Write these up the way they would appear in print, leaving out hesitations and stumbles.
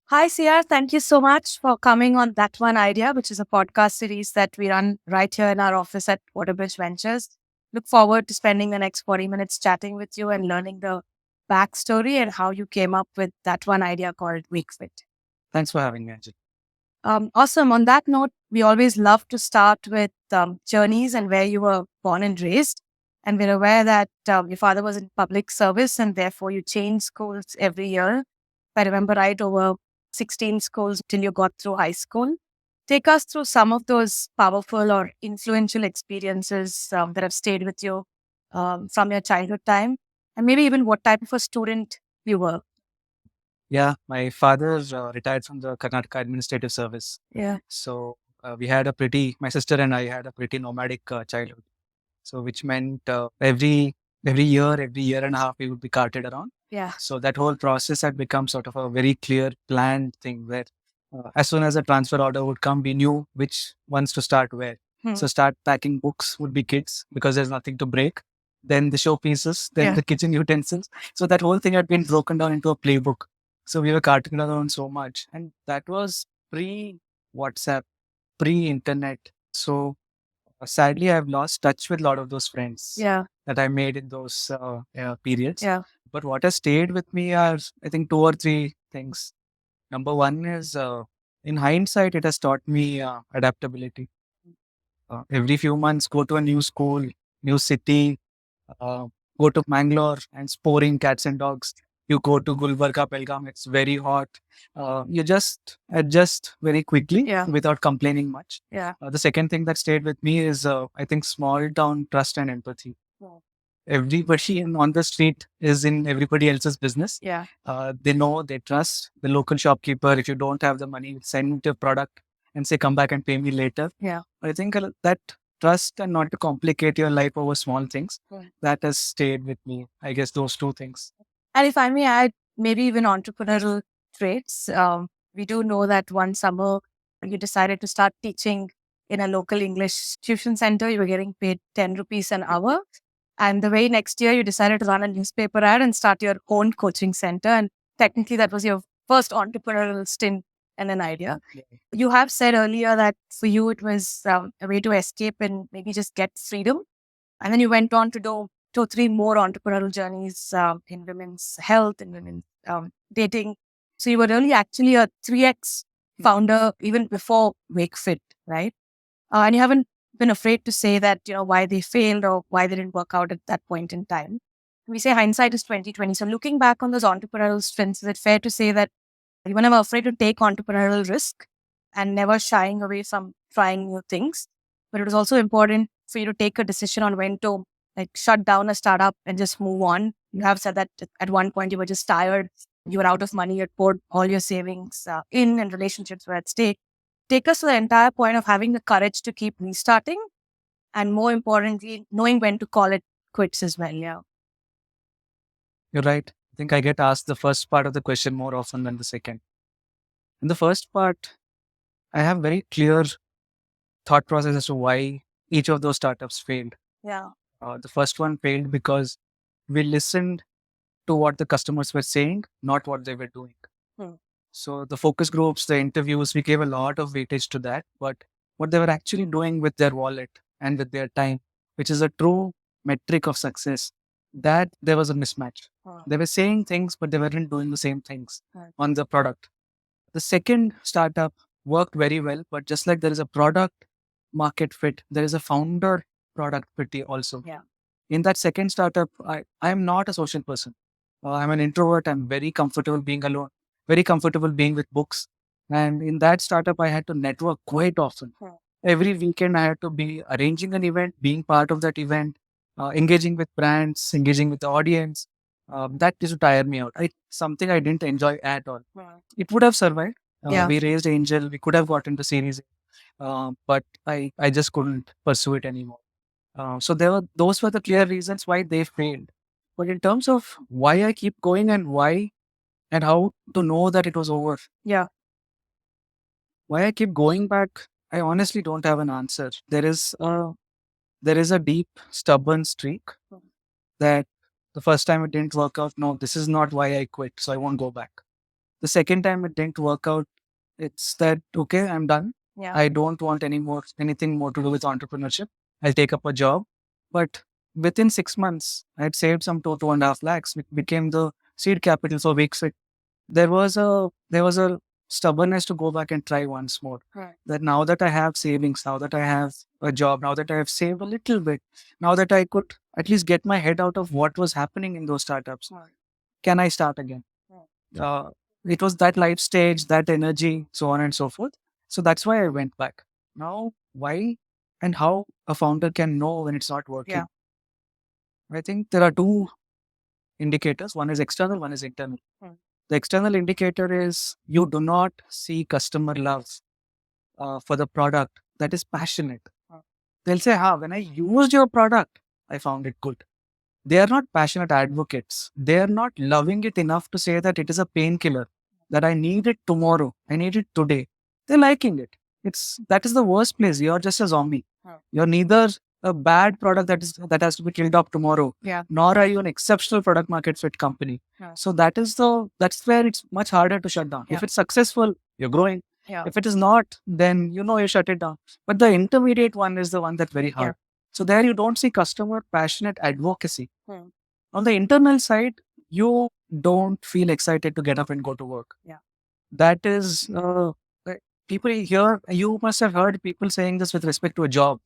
Hi, CR. Thank you so much for coming on That One Idea, which is a podcast series that we run right here in our office at WaterBridge Ventures. Look forward to spending the next 40 minutes chatting with you and learning the backstory and how you came up with that one idea called Wakefit. Thanks for having me, Anjali. Awesome. On that note, we always love to start with journeys and where you were born and raised. And we're aware that your father was in public service and therefore you changed schools every year. If I remember right, over 16 schools till you got through high school. Take us through some of those powerful or influential experiences that have stayed with you from your childhood time, and maybe even what type of a student you were. Yeah, my father retired from the Karnataka Administrative Service. Yeah. So my sister and I had a pretty nomadic childhood. So which meant every year and a half, we would be carted around. Yeah. So that whole process had become sort of a very clear, planned thing where as soon as a transfer order would come, we knew which ones to start where. So start packing books would be kids because there's nothing to break. Then the showpieces, then the kitchen utensils. So that whole thing had been broken down into a playbook. So we were carting around so much. And that was pre WhatsApp, pre internet. So sadly, I've lost touch with a lot of those friends that I made in those periods. Yeah. But what has stayed with me are, I think, two or three things. Number one is, in hindsight, it has taught me adaptability. Every few months, go to a new school, new city, uh, go to Mangalore and sporing cats and dogs. You go to Gulbarga, Belgaum, it's very hot. You just adjust very quickly without complaining much. The second thing that stayed with me is, I think, small town trust and empathy. Everybody on the street is in everybody else's business. They know, they trust the local shopkeeper. If you don't have the money, send your product and say, come back and pay me later. I think that trust and not to complicate your life over small things, that has stayed with me. I guess those two things. And if I may add, maybe even entrepreneurial traits. We do know that one summer you decided to start teaching in a local English tuition center. You were getting paid 10 rupees an hour. And the very next year, you decided to run a newspaper ad and start your own coaching center. And technically, that was your first entrepreneurial stint and an idea. You have said earlier that for you, it was a way to escape and maybe just get freedom. And then you went on to do two, three more entrepreneurial journeys in women's health and women's dating. So you were really actually a 3x founder even before Wakefit, right? And you haven't been afraid to say that, why they failed or why they didn't work out at that point in time. We say hindsight is 2020. So looking back on those entrepreneurial strengths, is it fair to say that you were never afraid to take entrepreneurial risk and never shying away from trying new things? But it was also important for you to take a decision on when to shut down a startup and just move on. You have said that at one point you were just tired, you were out of money, you had poured all your savings in and relationships were at stake. Take us to the entire point of having the courage to keep restarting and more importantly, knowing when to call it quits as well. Yeah. You're right. I think I get asked the first part of the question more often than the second. In the first part, I have very clear thought process as to why each of those startups failed. Yeah. The first one failed because we listened to what the customers were saying, not what they were doing. So the focus groups, the interviews, we gave a lot of weightage to that. But what they were actually doing with their wallet and with their time, which is a true metric of success, that there was a mismatch. They were saying things, but they weren't doing the same things on the product. The second startup worked very well, but just like there is a product market fit, there is a founder product fit also. In that second startup, I am not a social person. I'm an introvert. I'm very comfortable being alone, very comfortable being with books. And in that startup, I had to network quite often. Every weekend, I had to be arranging an event, being part of that event, engaging with brands, engaging with the audience. That used to tire me out. Something I didn't enjoy at all. It would have survived. We raised Angel. We could have got into Series A, but I just couldn't pursue it anymore. So those were the clear reasons why they failed. But in terms of why I keep going and why and how to know that it was over, why I keep going back, I honestly don't have an answer. There is a deep, stubborn streak that the first time it didn't work out. No, this is not why I quit, so I won't go back. The second time it didn't work out. It's that, okay, I'm done. Yeah. I don't want anything more to do with entrepreneurship. I'll take up a job. But within 6 months, I had saved some 2.5 lakhs, which became the seed capital for Wakefit. There was a stubbornness to go back and try once more. Right. That now that I have savings, now that I have a job, now that I have saved a little bit, now that I could at least get my head out of what was happening in those startups, Right. can I start again? Right. It was that life stage, that energy, so on and so forth. So that's why I went back. Now, why and how a founder can know when it's not working? Yeah. I think there are two indicators. One is external, one is internal. The external indicator is you do not see customer love for the product that is passionate. They'll say, when I used your product, I found it good. They are not passionate advocates. They are not loving it enough to say that it is a painkiller, that I need it tomorrow, I need it today. They're liking it. That is the worst place. You're just a zombie. You're neither a bad product that has to be killed off tomorrow, nor are you an exceptional product market fit company. So that's where it's much harder to shut down. If it's successful, you're growing. If it is not, then you shut it down. But the intermediate one is the one that's very hard. So there you don't see customer passionate advocacy. On the internal side, you don't feel excited to get up and go to work. That is, people here, you must have heard people saying this with respect to a job.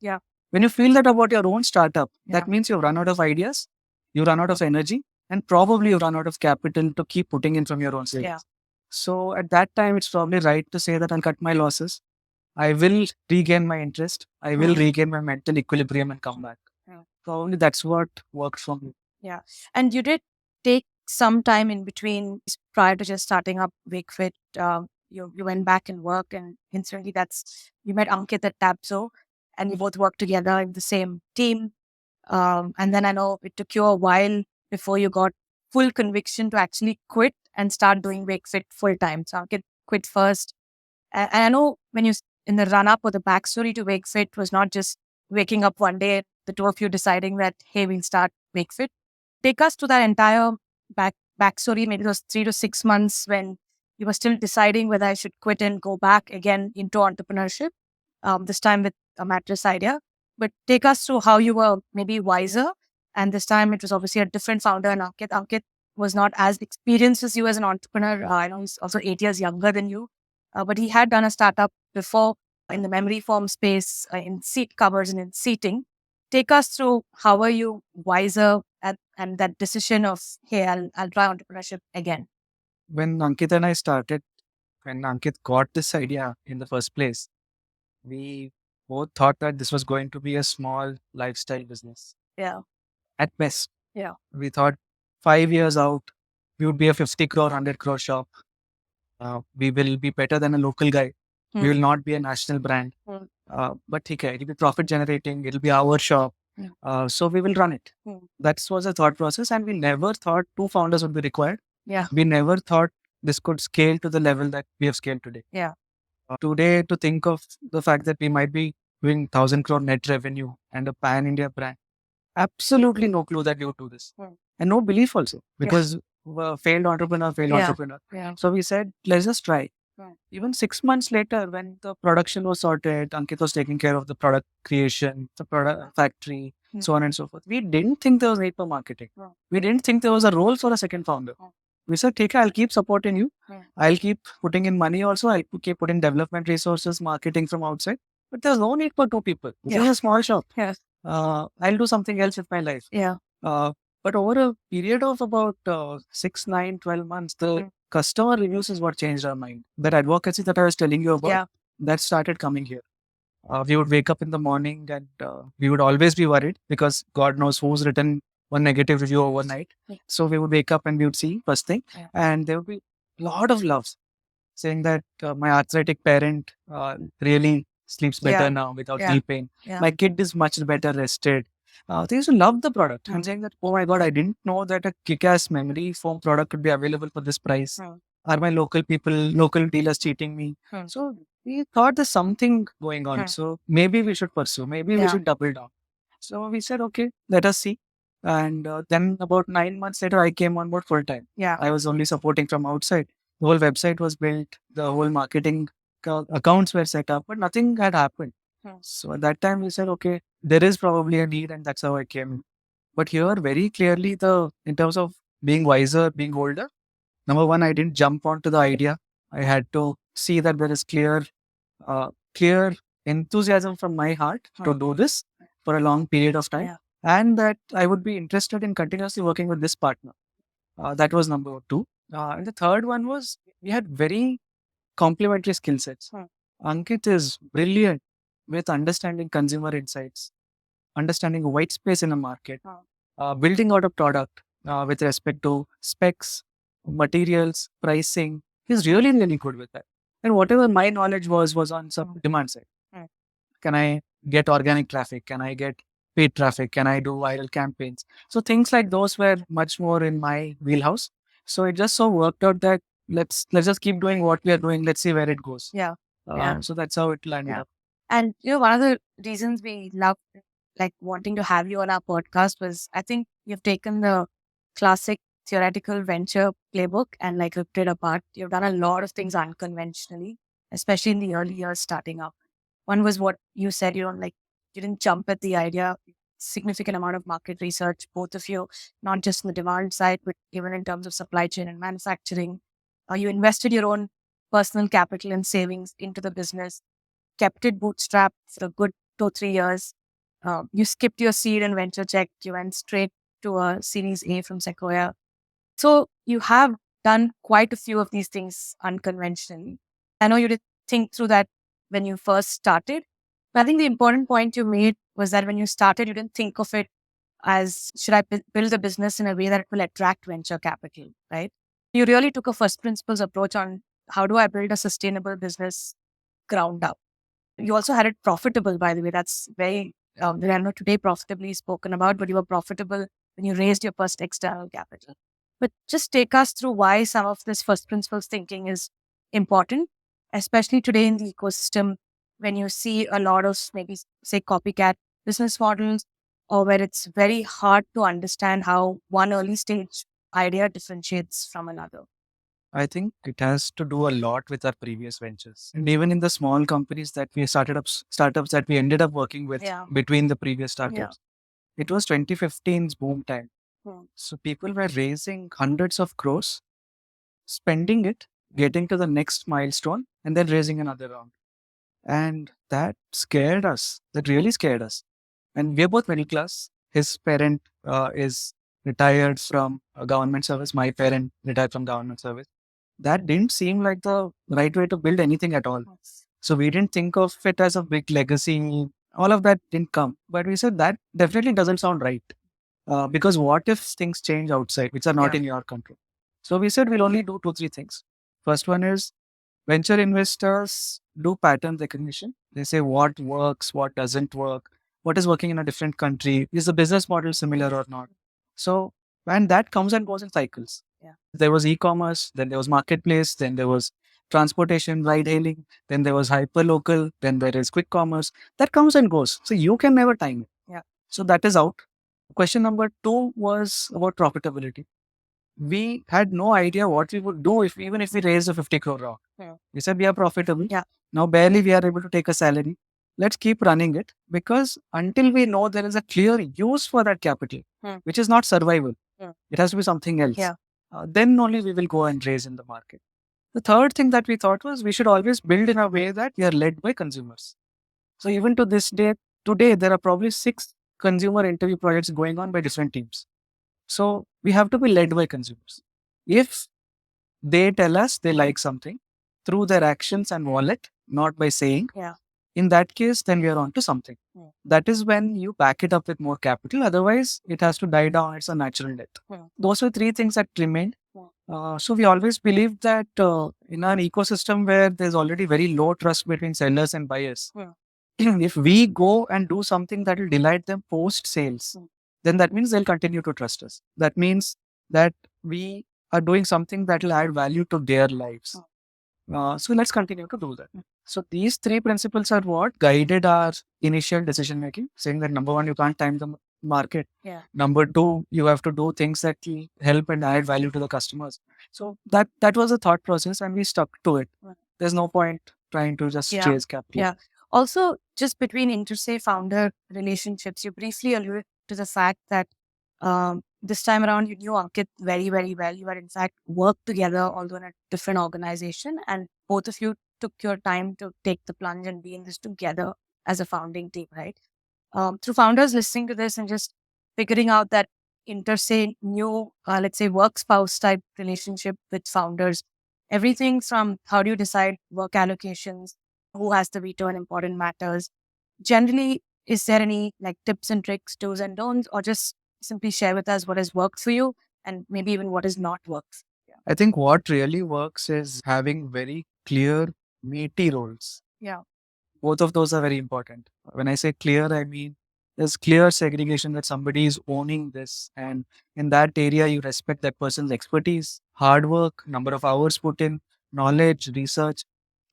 When you feel that about your own startup, that means you've run out of ideas, you run out of energy, and probably you run out of capital to keep putting in from your own savings. So at that time, it's probably right to say that I'll cut my losses. I will regain my interest. I will regain my mental equilibrium and come back. Probably that's what worked for me. Yeah. And you did take some time in between prior to just starting up Wakefit. You went back and worked, and instantly you met Ankit at Tabzo, and you both worked together in the same team. And then I know it took you a while before you got full conviction to actually quit and start doing Wakefit full time. So Ankit quit first. And I know when you, in the run up or the backstory to Wakefit was not just waking up one day, the two of you deciding that, hey, we'll start Wakefit. Take us to that entire backstory, maybe those 3 to 6 months when you were still deciding whether I should quit and go back again into entrepreneurship, this time with a mattress idea. But take us through how you were maybe wiser. And this time it was obviously a different founder, and Ankit. Ankit was not as experienced as you as an entrepreneur. I know he's also 8 years younger than you, but he had done a startup before in the memory foam space, in seat covers and in seating. Take us through how were you wiser and that decision of, hey, I'll try entrepreneurship again. When Ankit and I started, when Ankit got this idea in the first place, we both thought that this was going to be a small lifestyle business. At best. We thought 5 years out, we would be a 50 crore, 100 crore shop. We will be better than a local guy. We will not be a national brand. But okay, it'll be profit generating. It'll be our shop. So we will run it. That was a thought process. And we never thought 2 founders would be required. We never thought this could scale to the level that we have scaled today. Today, to think of the fact that we might be doing 1,000 crore net revenue and a pan-India brand, absolutely no clue that we would do this. And no belief also, because failed entrepreneur. So we said, let's just try. Even 6 months later, when the production was sorted, Ankit was taking care of the product creation, the product factory, so on and so forth. We didn't think there was need for marketing. We didn't think there was a role for a second founder. We said, okay, I'll keep supporting you. I'll keep putting in money also. I'll keep putting development resources, marketing from outside. But there's no need for 2 people. This is a small shop. I'll do something else with my life. But over a period of about 6, 9, 12 months, the customer reviews is what changed our mind. That advocacy that I was telling you about, that started coming here. We would wake up in the morning and we would always be worried because God knows who's written one negative review overnight. So we would wake up and we would see first thing, and there would be a lot of loves saying that my arthritic parent really sleeps better now without knee pain. My kid is much better rested. They used to love the product. I'm saying that, oh my God, I didn't know that a kick-ass memory foam product could be available for this price. Are my local dealers cheating me? So we thought there's something going on. So maybe we should pursue. Maybe we should double down. So we said, okay, let us see. And then about 9 months later, I came on board full time. I was only supporting from outside. The whole website was built, the whole marketing accounts were set up, but nothing had happened. So at that time, we said, okay, there is probably a need, and that's how I came in. But here, very clearly, in terms of being wiser, being older, number one, I didn't jump onto the idea. I had to see that there is clear enthusiasm from my heart to do this for a long period of time, and that I would be interested in continuously working with this partner. That was number two. And the third one was we had very complementary skill sets. Ankit is brilliant with understanding consumer insights, understanding white space in a market, building out a product with respect to specs, materials, pricing. He's really, really good with that. And whatever my knowledge was on some demand side. Can I get organic traffic? Can I get paid traffic? Can I do viral campaigns? So things like those were much more in my wheelhouse. So it just so worked out that let's just keep doing what we are doing. Let's see where it goes. So that's how it landed up. And one of the reasons we love wanting to have you on our podcast was I think you've taken the classic theoretical venture playbook and ripped it apart. You've done a lot of things unconventionally, especially in the early years starting up. One was what you said, you didn't jump at the idea, significant amount of market research, both of you, not just on the demand side, but even in terms of supply chain and manufacturing. You invested your own personal capital and savings into the business, kept it bootstrapped for a good 2-3 years. You skipped your seed and venture check. You went straight to a Series A from Sequoia. So you have done quite a few of these things unconventionally. I know you did think through that when you first started, but I think the important point you made was that when you started, you didn't think of it as, should I build a business in a way that will attract venture capital, right? You really took a first principles approach on how do I build a sustainable business ground up. You also had it profitable, by the way. That's very, I know today profitably spoken about, but you were profitable when you raised your first external capital. But just take us through why some of this first principles thinking is important, especially today in the ecosystem when you see a lot of maybe say copycat business models, or where it's very hard to understand how one early stage idea differentiates from another. I think it has to do a lot with our previous ventures. And even in the small companies that we startups that we ended up working with between the previous startups, it was 2015's boom time. So people were raising hundreds of crores, spending it, getting to the next milestone, and then raising another round. And that scared us. That really scared us. And we're both middle class. His parent is retired from government service. My parent retired from government service. That didn't seem like the right way to build anything at all. So we didn't think of it as a big legacy. All of that didn't come. But we said that definitely doesn't sound right. Because what if things change outside, which are not in your control? So we said we'll only do 2-3 things. First one is venture investors do pattern recognition. They say what works, what doesn't work, what is working in a different country. Is the business model similar or not? So, and that comes and goes in cycles. There was e-commerce, then there was marketplace, then there was transportation, ride hailing, then there was hyperlocal, then there is quick commerce. That comes and goes. So you can never time it. So that is out. Question number 2 was about profitability. We had no idea what we would do even if we raised a 50 crore round. We said we are profitable. Now barely we are able to take a salary. Let's keep running it, because until we know there is a clear use for that capital, which is not survival, it has to be something else. Then only we will go and raise in the market. The third thing that we thought was we should always build in a way that we are led by consumers. So even to this day, today, there are probably 6 consumer interview projects going on by different teams. So we have to be led by consumers. If they tell us they like something through their actions and wallet, not by saying, in that case, then we are on to something. That is when you back it up with more capital. Otherwise, it has to die down. It's a natural death. Those were 3 things that remained. So we always believed that in an ecosystem where there's already very low trust between sellers and buyers, if we go and do something that will delight them post sales, then that means they'll continue to trust us. That means that we are doing something that will add value to their lives. So let's continue to do that. So these 3 principles are what guided our initial decision making, saying that number 1, you can't time the market. Number two, you have to do things that will help and add value to the customers. So that was a thought process, and we stuck to it. There's no point trying to just chase capital. Also, just between inter-se founder relationships, you briefly alluded to the fact that this time around you knew Ankit very, very well. You had in fact worked together, although in a different organization, and both of you took your time to take the plunge and be in this together as a founding team, right? Through founders listening to this and just figuring out that inter-se new, let's say, work spouse type relationship with founders, everything from how do you decide work allocations, who has the veto on important matters. Generally, is there any like tips and tricks, do's and don'ts, or just simply share with us what has worked for you and maybe even what has not worked? I think what really works is having very clear, meaty roles. Both of those are very important. When I say clear, I mean there's clear segregation that somebody is owning this, and in that area, you respect that person's expertise, hard work, number of hours put in, knowledge, research.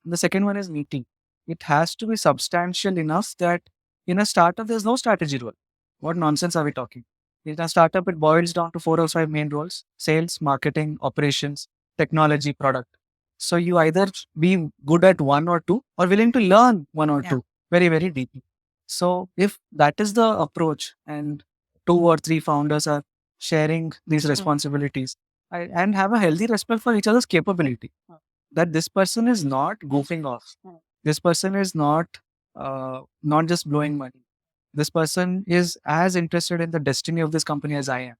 And the second one is meeting. It has to be substantial enough that in a startup, there's no strategy role. What nonsense are we talking? In a startup, it boils down to 4 or 5 main roles: sales, marketing, operations, technology, product. So you either be good at one or two or willing to learn one or two very, very deeply. So if that is the approach and 2 or 3 founders are sharing these responsibilities and have a healthy respect for each other's capability, that this person is not goofing off. This person is not just blowing money. This person is as interested in the destiny of this company as I am.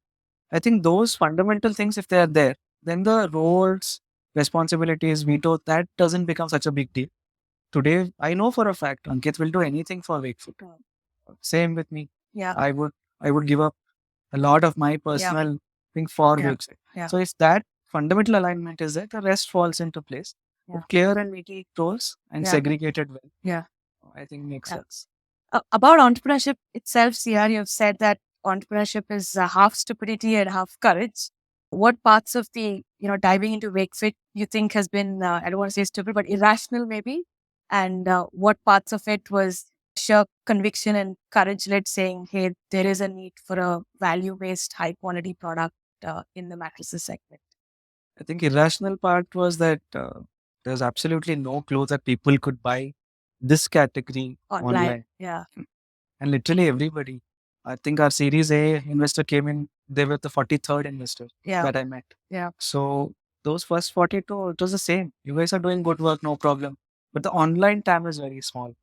I think those fundamental things, if they are there, then the roles, responsibilities, veto, that doesn't become such a big deal. Today, I know for a fact Ankit will do anything for Wakefit. Same with me. I would give up a lot of my personal thing for Wakefit. So if that fundamental alignment is there, the rest falls into place. With clear and meaty roles and segregated well. I think makes sense. About entrepreneurship itself, CR, you have said that entrepreneurship is half stupidity and half courage. What parts of the, diving into Wakefit you think has been, I don't want to say stupid, but irrational maybe? And what parts of it was sheer conviction and courage led, saying, hey, there is a need for a value-based, high-quality product in the mattresses segment? I think irrational part was that there's absolutely no clue that people could buy this category online. And literally everybody. I think our Series A investor came in, they were the 43rd investor that I met. So those first 42, it was the same. You guys are doing good work, no problem. But the online TAM is very small.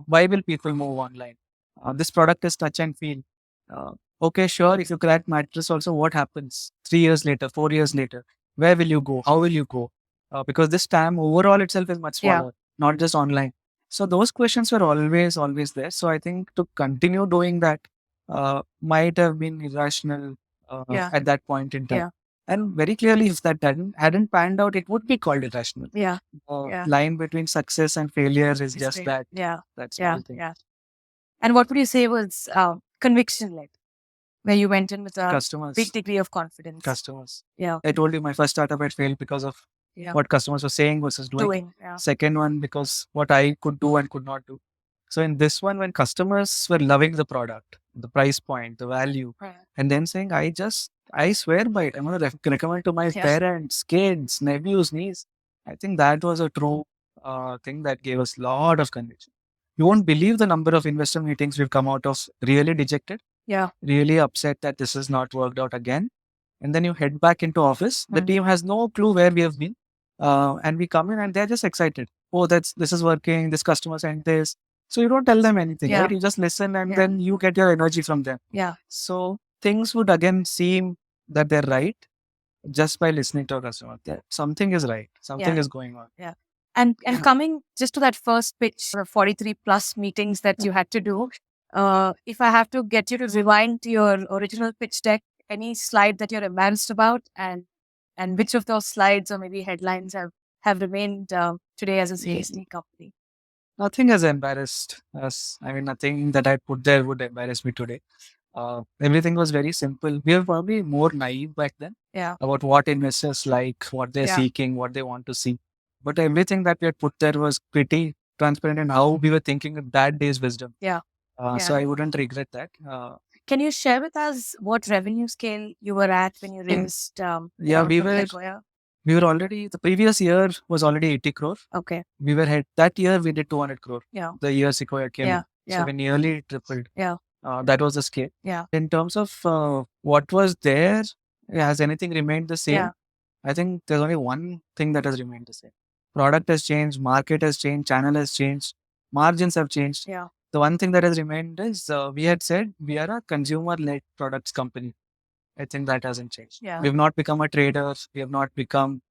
Why will people move online? This product is touch and feel. Okay, sure. If you crack mattress also, what happens 3 years later, 4 years later? Where will you go? How will you go? Because this TAM overall itself is much smaller, not just online. So those questions were always there. So I think to continue doing that might have been irrational at that point in time. And very clearly, if that hadn't panned out, it would be called irrational. Line between success and failure is just that. That's one thing. And what would you say was conviction-led, where you went in with a Customers. big degree of confidence? Customers. I told you my first startup had failed because of what customers were saying versus doing. Second one, because what I could do and could not do. So in this one, when customers were loving the product, the price point, the value, and then saying, I swear by it, I'm going to recommend to my parents, kids, nephews, niece. I think that was a true thing that gave us a lot of conviction. You won't believe the number of investor meetings we've come out of really dejected, really upset that this has not worked out again. And then you head back into office. The team has no clue where we have been. And we come in and they're just excited. Oh, this is working. This customer sent this. So you don't tell them anything, right? You just listen and then you get your energy from them. So things would again seem that they're right just by listening to a customer. Something is right. Something is going on. And coming just to that first pitch, 43 plus meetings that you had to do, if I have to get you to rewind to your original pitch deck, any slide that you're embarrassed about, and which of those slides or maybe headlines have remained today as a Series D company? Nothing has embarrassed us. I mean, nothing that I put there would embarrass me today. Everything was very simple. We were probably more naive back then about what investors like, what they're seeking, what they want to see. But everything that we had put there was pretty transparent in how we were thinking of that day's wisdom. So I wouldn't regret that. Can you share with us what revenue scale you were at when you raised? We were already, the previous year was already 80 crore. Okay. We were that year we did 200 crore. Yeah. The year Sequoia came in. Yeah. So we nearly tripled. Yeah. That was the scale. Yeah. In terms of what was there, has anything remained the same? Yeah. I think there's only one thing that has remained the same. Product has changed, market has changed, channel has changed, margins have changed. Yeah. The one thing that has remained is we had said we are a consumer-led products company. I think that hasn't changed. Yeah. We have not become a trader. We have not become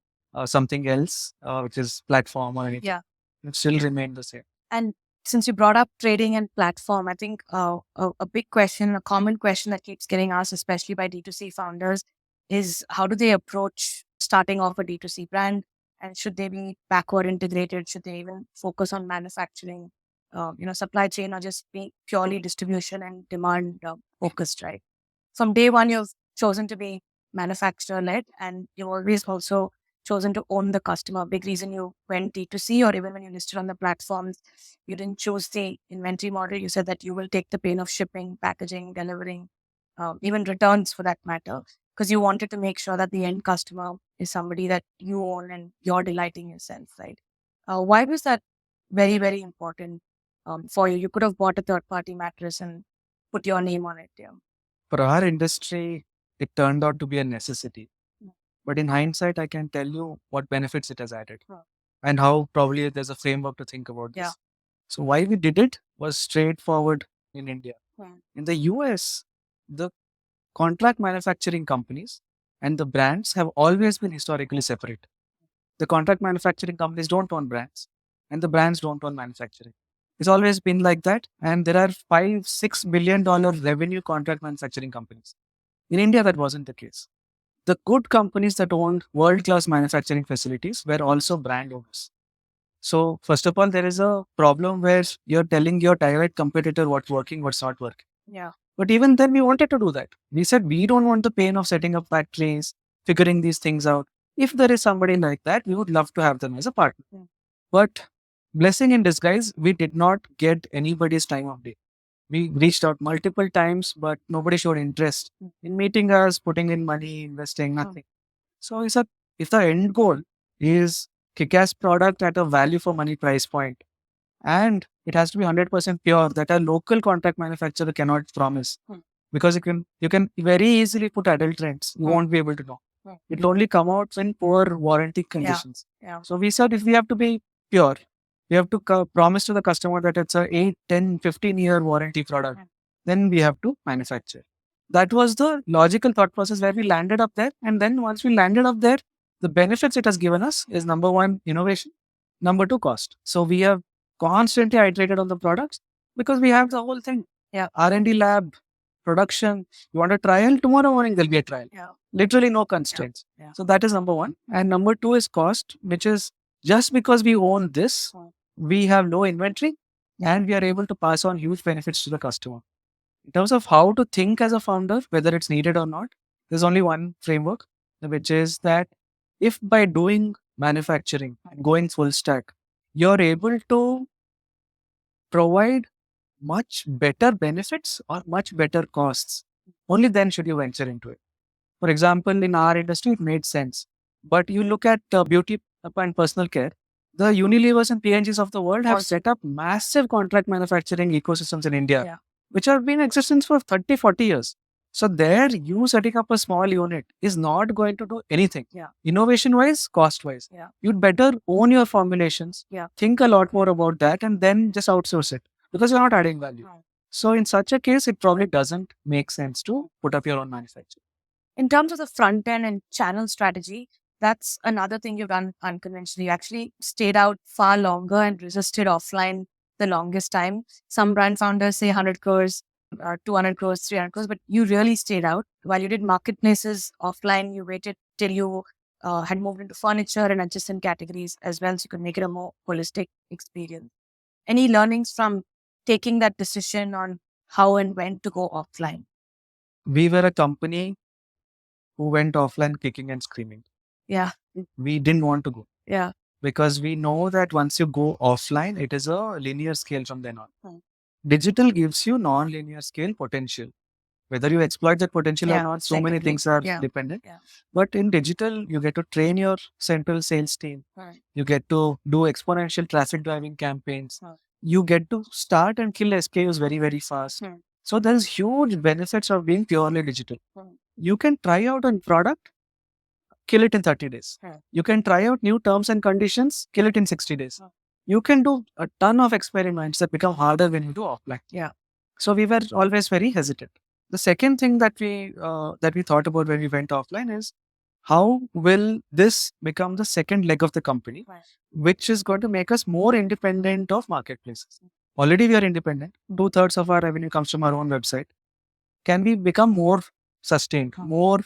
something else, which is platform or anything. Yeah. It still remained the same. And since you brought up trading and platform, I think a big question, a common question that keeps getting asked, especially by D2C founders, is how do they approach starting off a D2C brand? And should they be backward integrated? Should they even focus on manufacturing, supply chain, or just be purely distribution and demand focused, right? From day one, you've chosen to be manufacturer led, and you've always also chosen to own the customer. Big reason you went D2C, or even when you listed on the platforms, you didn't choose the inventory model. You said that you will take the pain of shipping, packaging, delivering, even returns for that matter, because you wanted to make sure that the end customer is somebody that you own and you're delighting yourself, right? Why was that very, very important for you? You could have bought a third-party mattress and put your name on it. Yeah. For our industry, it turned out to be a necessity. But in hindsight, I can tell you what benefits it has added and how probably there's a framework to think about this. Yeah. So why we did it was straightforward in India. In the US, the contract manufacturing companies and the brands have always been historically separate. The contract manufacturing companies don't own brands and the brands don't own manufacturing. It's always been like that. And there are $5-6 billion revenue contract manufacturing companies. In India, that wasn't the case. The good companies that owned world-class manufacturing facilities were also brand owners. So first of all, there is a problem where you're telling your direct competitor what's working, what's not working. Yeah. But even then, we wanted to do that. We said we don't want the pain of setting up factories, figuring these things out. If there is somebody like that, we would love to have them as a partner. But blessing in disguise, we did not get anybody's time of day. We reached out multiple times, but nobody showed interest in meeting us, putting in money, investing, nothing. So we said, if the end goal is kick-ass product at a value for money price point, and it has to be 100% pure, that a local contract manufacturer cannot promise, because you can very easily put adulterants. You won't be able to know. It will only come out in poor warranty conditions. Yeah. So we said, if we have to be pure, we have to promise to the customer that it's a 8, 10, 15-year warranty product. Then we have to manufacture. That was the logical thought process where we landed up there. And then once we landed up there, the benefits it has given us is number one, innovation. Number two, cost. So we have constantly iterated on the products because we have the whole thing. Yeah. R&D lab, production. You want a trial? Tomorrow morning there'll be a trial. Yeah. Literally no constraints. Yeah. So that is number one. And number two is cost, which is just because we own this, we have low inventory and we are able to pass on huge benefits to the customer. In terms of how to think as a founder, whether it's needed or not, there's only one framework, which is that if by doing manufacturing and going full stack, you're able to provide much better benefits or much better costs, only then should you venture into it. For example, in our industry, it made sense. But you look at beauty and personal care, the Unilevers and P&Gs of the world have set up massive contract manufacturing ecosystems in India, which have been in existence for 30, 40 years. So there, you setting up a small unit is not going to do anything. Innovation-wise, cost-wise. You'd better own your formulations, think a lot more about that, and then just outsource it because you're not adding value. So in such a case, it probably doesn't make sense to put up your own manufacturing. In terms of the front end and channel strategy, that's another thing you've done unconventionally. You actually stayed out far longer and resisted offline the longest time. Some brand founders say 100 crores, 200 crores, 300 crores, but you really stayed out. While you did marketplaces offline, you waited till you had moved into furniture and adjacent categories as well, so you could make it a more holistic experience. Any learnings from taking that decision on how and when to go offline? We were a company who went offline kicking and screaming. Yeah. We didn't want to go. Yeah. Because we know that once you go offline, it is a linear scale from then on. Digital gives you non-linear scale potential, Whether you exploit that potential or Yeah, not, so many things are dependent. Yeah. But in digital, you get to train your central sales team. Right. You get to do exponential traffic driving campaigns. Right. You get to start and kill SKUs very, very fast. Hmm. So there's huge benefits of being purely digital. Hmm. You can try out a product, kill it in 30 days. Hmm. You can try out new terms and conditions, kill it in 60 days. Hmm. You can do a ton of experiments that become harder when you do offline. Yeah. So we were always very hesitant. The second thing that we thought about when we went offline is how will this become the second leg of the company, Right. which is going to make us more independent of marketplaces. Already we are independent. 2/3 of our revenue comes from our own website. Can we become more sustained, more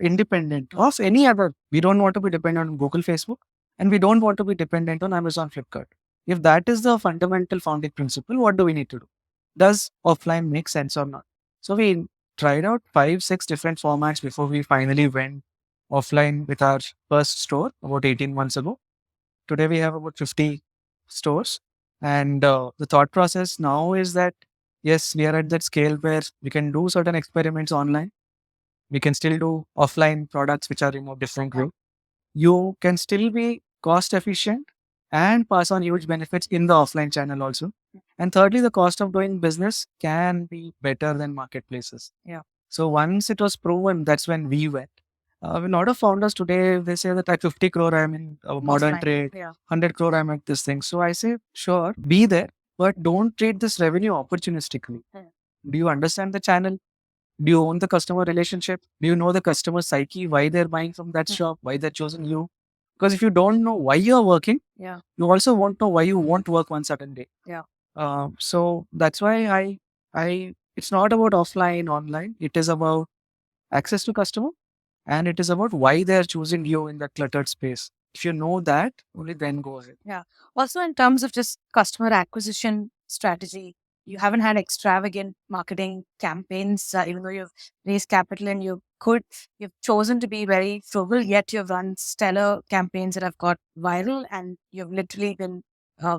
independent of any other? We don't want to be dependent on Google, Facebook, and we don't want to be dependent on Amazon, Flipkart. If that is the fundamental founding principle, what do we need to do? Does offline make sense or not? So we tried out 5, 6 different formats before we finally went offline with our first store about 18 months ago. Today we have about 50 stores. And the thought process now is that, yes, we are at that scale where we can do certain experiments online. We can still do offline products which are in a different way. You can still be cost efficient and pass on huge benefits in the offline channel also. And thirdly, the cost of doing business can be better than marketplaces. Yeah. So once it was proven, that's when we went. A lot of founders today, they say that at 50 crore, I'm in a modern Offline, trade, yeah. 100 crore, I'm at this thing. So I say, sure, be there, but don't treat this revenue opportunistically. Do you understand the channel? Do you own the customer relationship? Do you know the customer psyche, why they're buying from that shop, why they're choosing you? Because if you don't know why you're working, Yeah. you also won't know why you won't work one certain day. Yeah. So that's why it's not about offline, online. It is about access to customer, and it is about why they are choosing you in that cluttered space. If you know that, only then go ahead. Yeah. Also, in terms of just customer acquisition strategy, you haven't had extravagant marketing campaigns, even though you've raised capital and you've chosen to be very frugal, yet you've run stellar campaigns that have got viral and you've literally been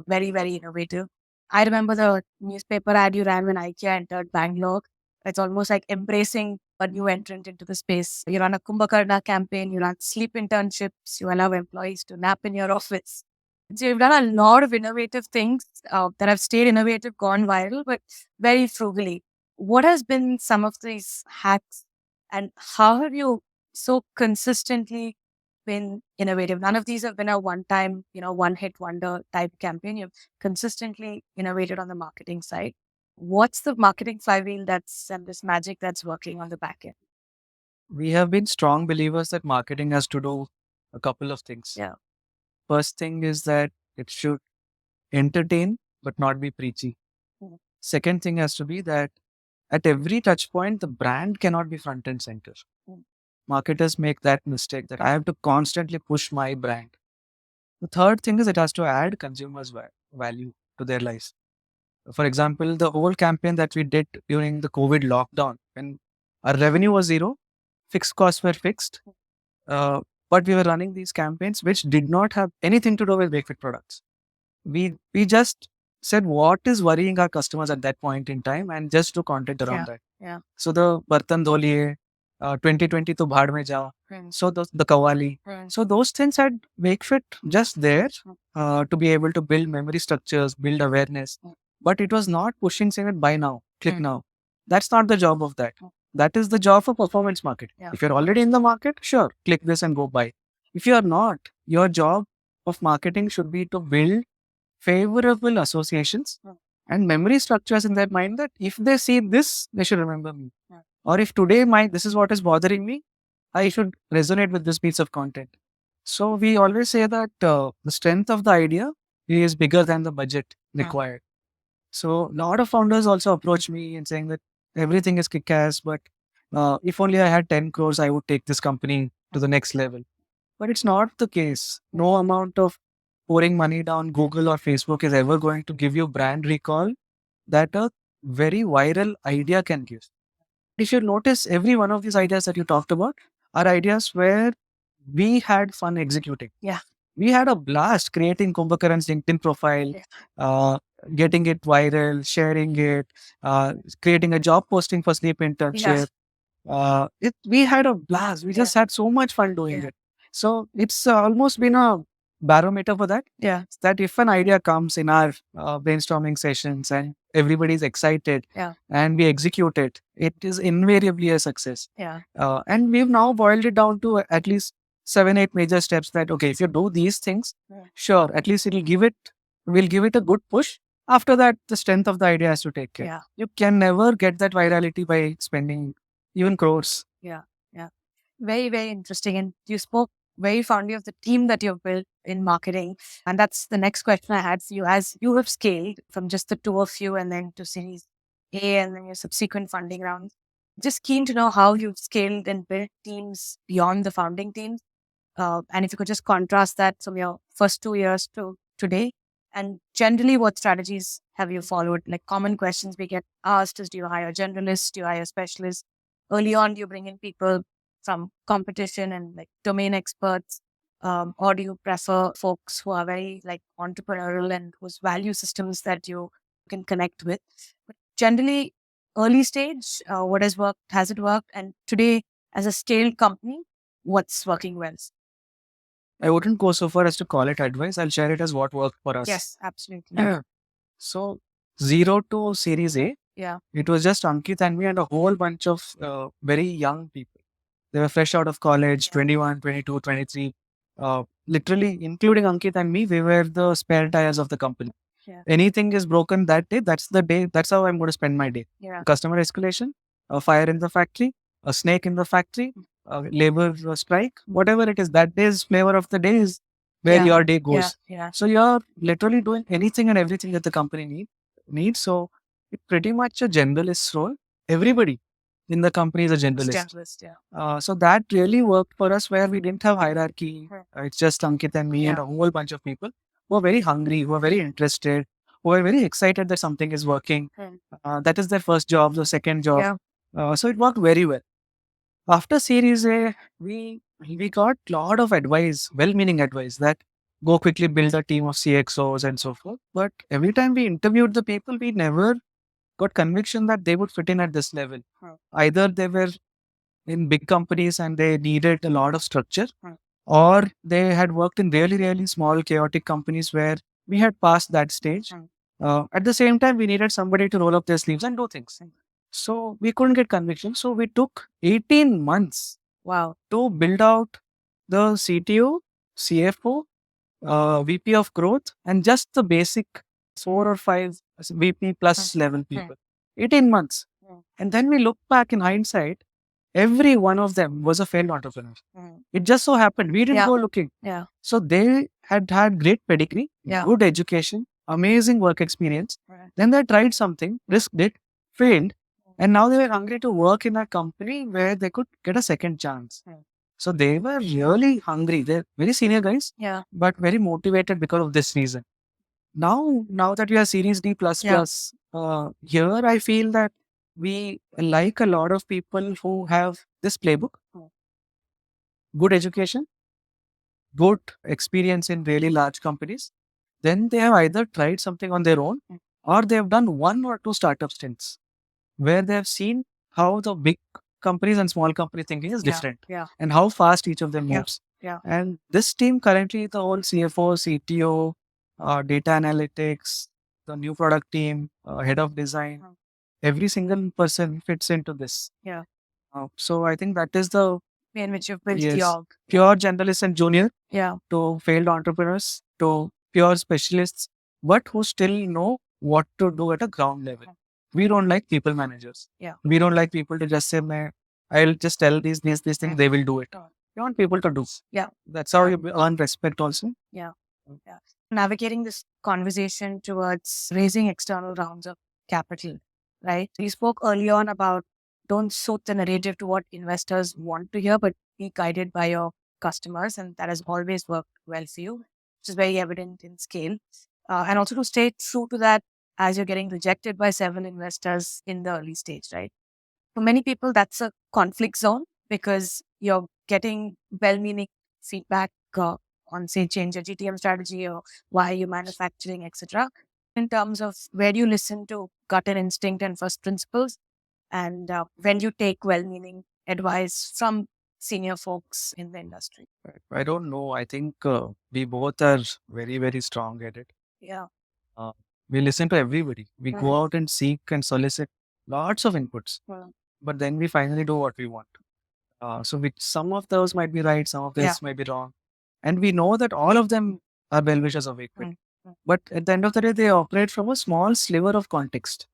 very, very innovative. I remember the newspaper ad you ran when IKEA entered Bangalore. It's almost like embracing a new entrant into the space. You run a Kumbhakaran campaign, you run sleep internships, you allow employees to nap in your office. So you've done a lot of innovative things that have stayed innovative, gone viral, but very frugally. What has been some of these hacks and how have you so consistently been innovative? None of these have been a one-time, one-hit wonder type campaign. You've consistently innovated on the marketing side. What's the marketing flywheel and this magic that's working on the back end? We have been strong believers that marketing has to do a couple of things. Yeah. First thing is that it should entertain but not be preachy. Second thing has to be that at every touch point, the brand cannot be front and center. Marketers make that mistake that I have to constantly push my brand. The third thing is it has to add consumers' value to their lives. For example, the whole campaign that we did during the COVID lockdown, when our revenue was zero, fixed costs were fixed, but we were running these campaigns which did not have anything to do with Wakefit products. We just said what is worrying our customers at that point in time and just do content around that. Yeah. So the Bartan Dholiye, 2020 to Bhad Mein Jao. So the Kawali. So those things had Wakefit just there to be able to build memory structures, build awareness. But it was not pushing saying buy now, click now. That's not the job of that. That is the job for performance market. Yeah. If you're already in the market, sure, click this and go buy. If you are not, your job of marketing should be to build favorable associations and memory structures in their mind that if they see this, they should remember me. Or if today this is what is bothering me, I should resonate with this piece of content. So we always say that the strength of the idea is bigger than the budget required. So a lot of founders also approach me and saying that everything is kick-ass, but if only I had 10 crores, I would take this company to the next level. But it's not the case. No amount of pouring money down Google or Facebook is ever going to give you brand recall that a very viral idea can give. If you notice, every one of these ideas that you talked about are ideas where we had fun executing. Yeah. we had a blast creating Kumbhakaran's LinkedIn profile, uh, getting it viral, sharing it, creating a job posting for sleep internship. We had a blast. We just had so much fun doing it. So it's almost been a barometer for that. That if an idea comes in our brainstorming sessions and everybody's excited and we execute it, it is invariably a success. And we've now boiled it down to at least 7, 8 major steps that, okay, if you do these things, sure, at least we'll give it a good push. After that, the strength of the idea has to take care. You can never get that virality by spending even crores. Very, very interesting. And you spoke very fondly of the team that you've built in marketing. And that's the next question I had for you. As you have scaled from just the two of you and then to Series A and then your subsequent funding rounds, just keen to know how you've scaled and built teams beyond the founding teams. And if you could just contrast that from your first 2 years to today. And generally, what strategies have you followed? Like common questions we get asked is, do you hire generalists? Do you hire specialists? Early on, do you bring in people from competition and like domain experts? Or do you prefer folks who are very like entrepreneurial and whose value systems that you can connect with? But generally, early stage, what has worked? Has it worked? And today, as a scaled company, what's working well? I wouldn't go so far as to call it advice. I'll share it as what worked for us. Yes, absolutely. So, 0 to Series A, it was just Ankit and me and a whole bunch of very young people. They were fresh out of college, 21, 22, 23. Literally, including Ankit and me, we were the spare tires of the company. Anything is broken that day, that's the day, that's how I'm going to spend my day. Customer escalation, a fire in the factory, a snake in the factory, labor strike, whatever it is, that day's flavor of the day is where your day goes. So you're literally doing anything and everything that the company needs. So it's pretty much a generalist role. Everybody in the company is a generalist. So that really worked for us where we didn't have hierarchy. It's just Ankit and me and a whole bunch of people who are very hungry, who are very interested, who are very excited that something is working. That is their first job, the second job. So it worked very well. After Series A, we got a lot of advice, well-meaning advice that go quickly build a team of CXOs and so forth. But every time we interviewed the people, we never got conviction that they would fit in at this level. Either they were in big companies and they needed a lot of structure, or they had worked in really, really small, chaotic companies where we had passed that stage. At the same time, we needed somebody to roll up their sleeves and do things. So we couldn't get conviction. So we took 18 months to build out the CTO, CFO, VP of growth, and just the basic 4 or 5 VP plus level people. 18 months. And then we look back in hindsight, every one of them was a failed entrepreneur. It just so happened. We didn't go looking. So they had great pedigree, good education, amazing work experience. Then they tried something, risked it, failed. And now they were hungry to work in a company where they could get a second chance. So they were really hungry. They're very senior guys, but very motivated because of this reason. Now that we are Series D++, here I feel that we like a lot of people who have this playbook, good education, good experience in really large companies. Then they have either tried something on their own or they have done 1 or 2 startup stints where they have seen how the big companies and small company thinking is different and how fast each of them moves. And this team currently, the whole CFO, CTO, data analytics, the new product team, head of design, every single person fits into this. So I think that is the way in which you've built the org. Pure generalists and junior to failed entrepreneurs to pure specialists, but who still know what to do at a ground level. We don't like people managers. We don't like people to just say, I'll just tell these things, they will do it. You want people to do. That's how you earn respect also. Navigating this conversation towards raising external rounds of capital, right? You spoke early on about don't suit the narrative to what investors want to hear, but be guided by your customers. And that has always worked well for you, which is very evident in scale. And also to stay true to that as you're getting rejected by several investors in the early stage, right? For many people, that's a conflict zone because you're getting well-meaning feedback on, say, change your GTM strategy or why you're manufacturing, etc. In terms of where you listen to gut and instinct and first principles, and when you take well-meaning advice from senior folks in the industry. I don't know. I think we both are very, very strong at it. Yeah. We listen to everybody. We go out and seek and solicit lots of inputs, but then we finally do what we want. So some of those might be right, some of this might be wrong. And we know that all of them are well wishers of Wakefit. But at the end of the day, they operate from a small sliver of context.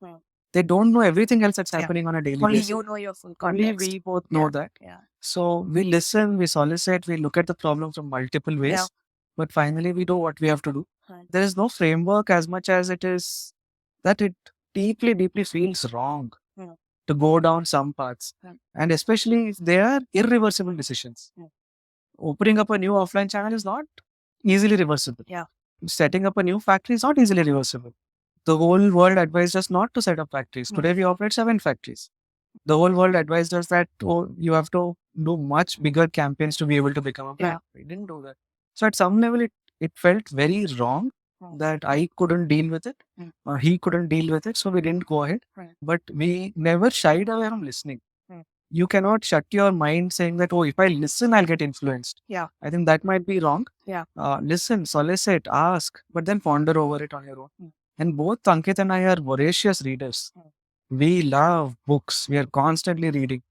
They don't know everything else that's happening on a daily Only basis. you know your full Only context. we both know that. So we listen, we solicit, we look at the problem from multiple ways. But finally, we do what we have to do. There is no framework as much as it is that it deeply, deeply feels wrong to go down some paths. And especially if they are irreversible decisions. Opening up a new offline channel is not easily reversible. Setting up a new factory is not easily reversible. The whole world advised us not to set up factories. Today we operate 7 factories. The whole world advised us that you have to do much bigger campaigns to be able to become a brand. We didn't do that. So at some level, it felt very wrong that I couldn't deal with it or he couldn't deal with it. So we didn't go ahead. But we never shied away from listening. You cannot shut your mind saying that, oh, if I listen, I'll get influenced. I think that might be wrong. Listen, solicit, ask, but then ponder over it on your own. And both Ankit and I are voracious readers. We love books. We are constantly reading.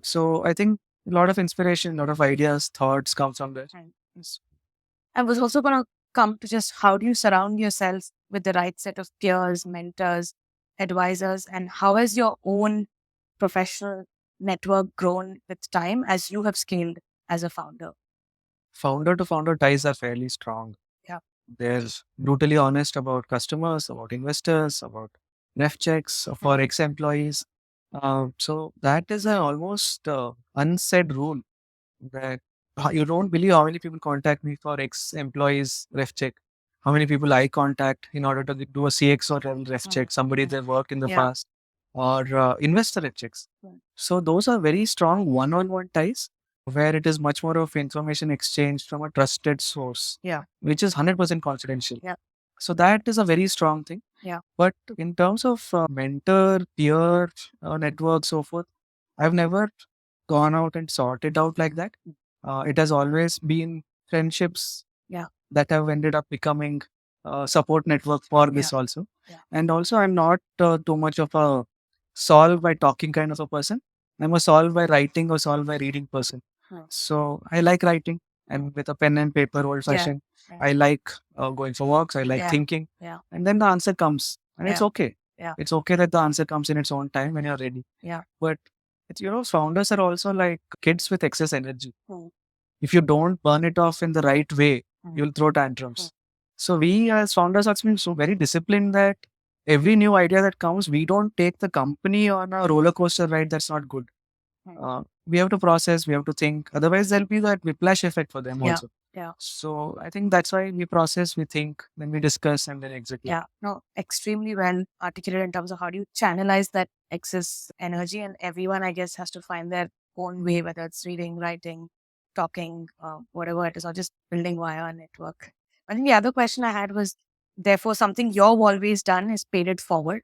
So I think a lot of inspiration, a lot of ideas, thoughts come from there. I was also going to come to just how do you surround yourself with the right set of peers, mentors, advisors, and how has your own professional network grown with time as you have scaled as a founder? Founder to founder ties are fairly strong. They're brutally honest about customers, about investors, about ref checks for ex-employees. So that is an almost unsaid rule that you don't believe how many people contact me for ex-employees ref check, how many people I contact in order to do a CXO level ref check, somebody they worked in the past, or investor ref checks. So those are very strong one-on-one ties where it is much more of information exchange from a trusted source, which is 100% confidential. So that is a very strong thing. But in terms of mentor, peer network, so forth, I've never gone out and sorted out like that. It has always been friendships that have ended up becoming a support network for this also. And also, I'm not too much of a solve by talking kind of a person. I'm a solve by writing or solve by reading person. So I like writing and with a pen and paper, old fashioned. I like going for walks. I like thinking. And then the answer comes. And it's okay. It's okay that the answer comes in its own time when you're ready. But founders are also like kids with excess energy. If you don't burn it off in the right way, you'll throw tantrums. So we as founders are being so very disciplined that every new idea that comes, we don't take the company on a roller coaster ride. That's not good. We have to process, we have to think. Otherwise, there'll be that whiplash effect for them also. So I think that's why we process, we think, then we discuss, and then execute. No, extremely well articulated in terms of how do you channelize that excess energy, and everyone, I guess, has to find their own way, whether it's reading, writing, talking, whatever it is, or just building via a network. I think the other question I had was, therefore, something you've always done is paid it forward.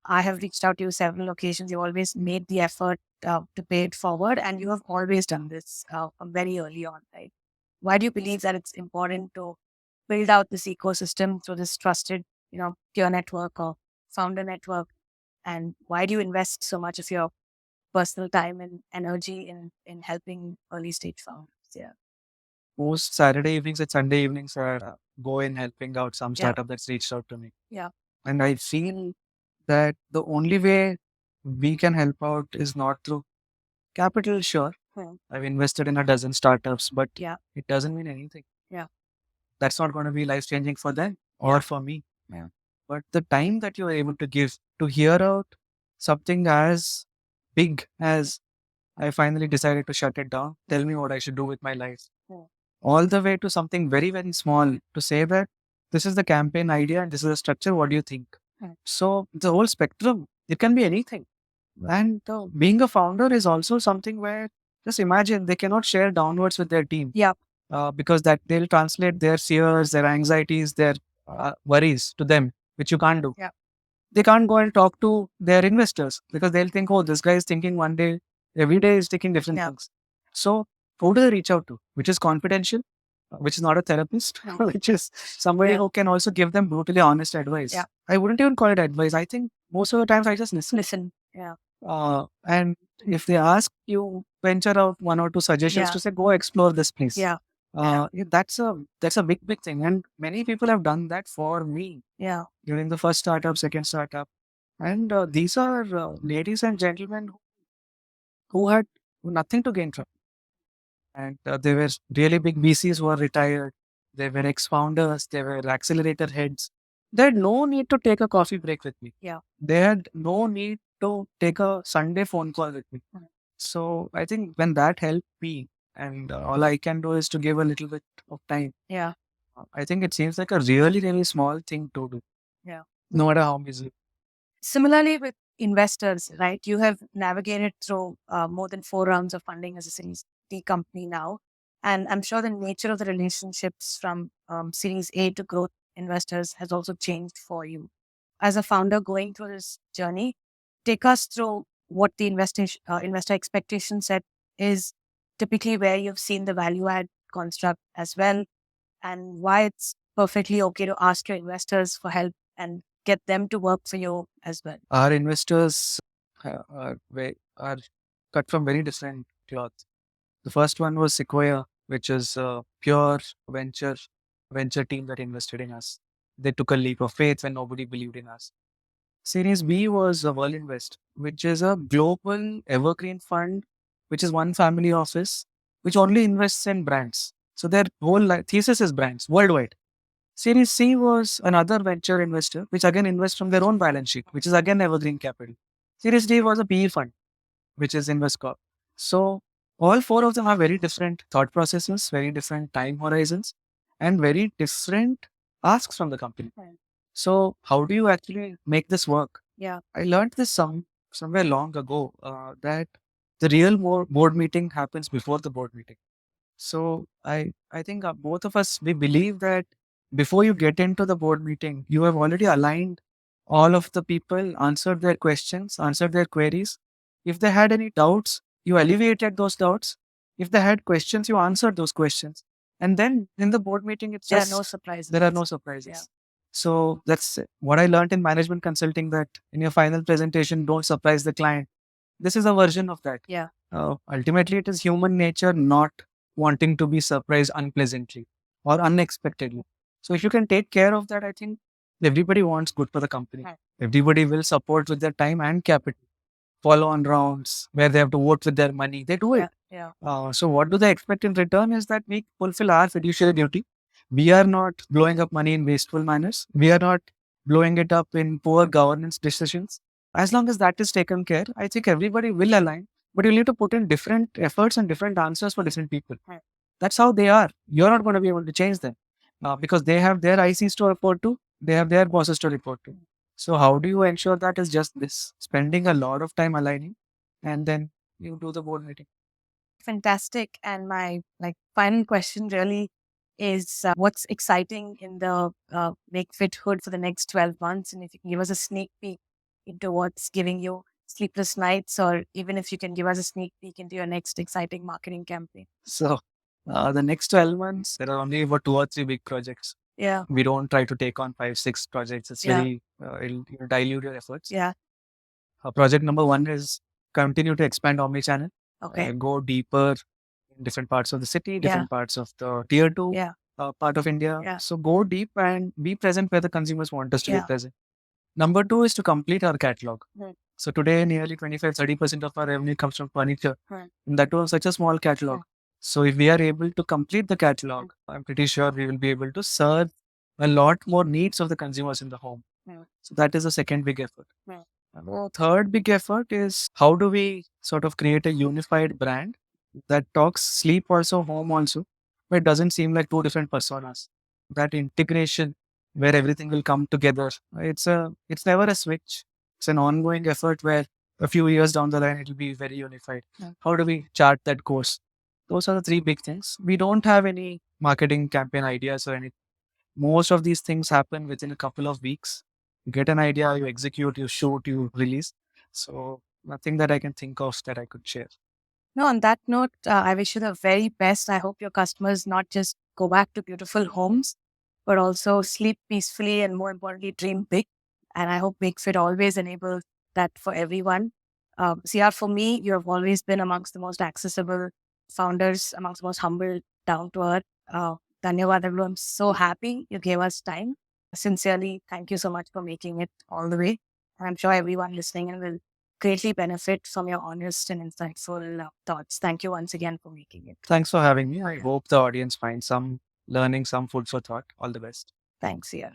I have reached out to you several occasions. You always made the effort to pay it forward, and you have always done this from very early on, right? Why do you believe that it's important to build out this ecosystem through this trusted, peer network or founder network? And why do you invest so much of your personal time and energy in helping early stage founders? Most Saturday evenings and Sunday evenings are go in helping out some startup that's reached out to me. And I feel that the only way we can help out is not through capital, sure. I've invested in a dozen startups, but it doesn't mean anything. That's not going to be life-changing for them or for me. But the time that you're able to give to hear out something as big as I finally decided to shut it down, tell me what I should do with my life. All the way to something very, very small to say that this is the campaign idea and this is the structure. What do you think? So the whole spectrum, it can be anything. And being a founder is also something where just imagine they cannot share downwards with their team. because that they'll translate their fears, their anxieties, their worries to them, which you can't do. Yeah. They can't go and talk to their investors because they'll think, oh, this guy is thinking one day, every day is taking different things. So who do they reach out to? Which is confidential, which is not a therapist, which is somebody who can also give them brutally honest advice. Yeah. I wouldn't even call it advice. I think most of the times I just listen. Listen. Yeah. And if they ask you, venture out one or two suggestions to say, go explore this place. Yeah. That's a big thing. And many people have done that for me. Yeah. During the first startup, second startup. And these are ladies and gentlemen who had nothing to gain from. And they were really big VCs who are retired. They were ex-founders. They were accelerator heads. They had no need to take a coffee break with me. Yeah. They had no need to take a Sunday phone call with me. So I think when that helped me, and all I can do is to give a little bit of time. Yeah. I think it seems like a really, really small thing to do. Yeah. No matter how busy. Similarly with investors, right? You have navigated through more than 4 rounds of funding as a Series D company now. And I'm sure the nature of the relationships from Series A to growth investors has also changed for you. As a founder going through this journey, take us through what the investor expectation set is, typically where you've seen the value add construct as well, and why it's perfectly okay to ask your investors for help and get them to work for you as well. Our investors are cut from very different cloth. The first one was Sequoia, which is a pure venture team that invested in us. They took a leap of faith when nobody believed in us. Series B was World Invest, which is a global evergreen fund, which is one family office, which only invests in brands. So their whole thesis is brands worldwide. Series C was another venture investor, which again invests from their own balance sheet, which is again evergreen capital. Series D was a PE fund, which is InvestCorp. So all four of them have very different thought processes, very different time horizons, and very different asks from the company. So how do you actually make this work? Yeah. I learned this somewhere long ago that the real board meeting happens before the board meeting. So I think both of us, we believe that before you get into the board meeting, you have already aligned all of the people, answered their questions, answered their queries. If they had any doubts, you alleviated those doubts. If they had questions, you answered those questions. And then in the board meeting, it's There just, are no surprises. there are no surprises. Yeah. So that's what I learned in management consulting, that in your final presentation, don't surprise the client. This is a version of that. Yeah. Ultimately, it is human nature not wanting to be surprised unpleasantly or unexpectedly. So if you can take care of that, I think everybody wants good for the company. Right. Everybody will support with their time and capital. Follow on rounds where they have to vote with their money. They do it. Yeah. So what do they expect in return is that we fulfill our fiduciary duty. We are not blowing up money in wasteful manners. We are not blowing it up in poor governance decisions. As long as that is taken care, I think everybody will align. But you need to put in different efforts and different answers for different people. Right. That's how they are. You're not going to be able to change them because they have their ICs to report to. They have their bosses to report to. So how do you ensure that is just this? Spending a lot of time aligning, and then you do the board meeting. Fantastic. And my final question really is what's exciting in the Wakefit hood for the next 12 months? And if you can give us a sneak peek into what's giving you sleepless nights, or even if you can give us a sneak peek into your next exciting marketing campaign. So the next 12 months, there are only about 2 or 3 big projects. Yeah. We don't try to take on 5, 6 projects. It's really, it'll dilute your efforts. Yeah. Project number 1 is continue to expand omnichannel. Okay. Go deeper in different parts of the city, different parts of the tier 2 part of India. Yeah. So go deep and be present where the consumers want us to be present. Number 2 is to complete our catalog. So today, nearly 25-30% of our revenue comes from furniture. And that was such a small catalog. So if we are able to complete the catalog, I'm pretty sure we will be able to serve a lot more needs of the consumers in the home. So that is the second big effort. And the third big effort is how do we sort of create a unified brand that talks sleep also, home also, but it doesn't seem like two different personas. That integration where everything will come together. It's never a switch. It's an ongoing effort where a few years down the line, it will be very unified. How do we chart that course? Those are the three big things. We don't have any marketing campaign ideas or anything. Most of these things happen within a couple of weeks. You get an idea, you execute, you shoot, you release. So nothing that I can think of that I could share. No, on that note, I wish you the very best. I hope your customers not just go back to beautiful homes, but also sleep peacefully and more importantly, dream big. And I hope Wakefit always enables that for everyone. CR, for me, you have always been amongst the most accessible founders, amongst the most humble, down to earth. Dhanyawad, everyone. I'm so happy you gave us time. Sincerely, thank you so much for making it all the way. And I'm sure everyone listening and will greatly benefit from your honest and insightful thoughts. Thank you once again for making it. Thanks for having me. I hope the audience finds some learning, some food for thought. All the best. Thanks, yeah.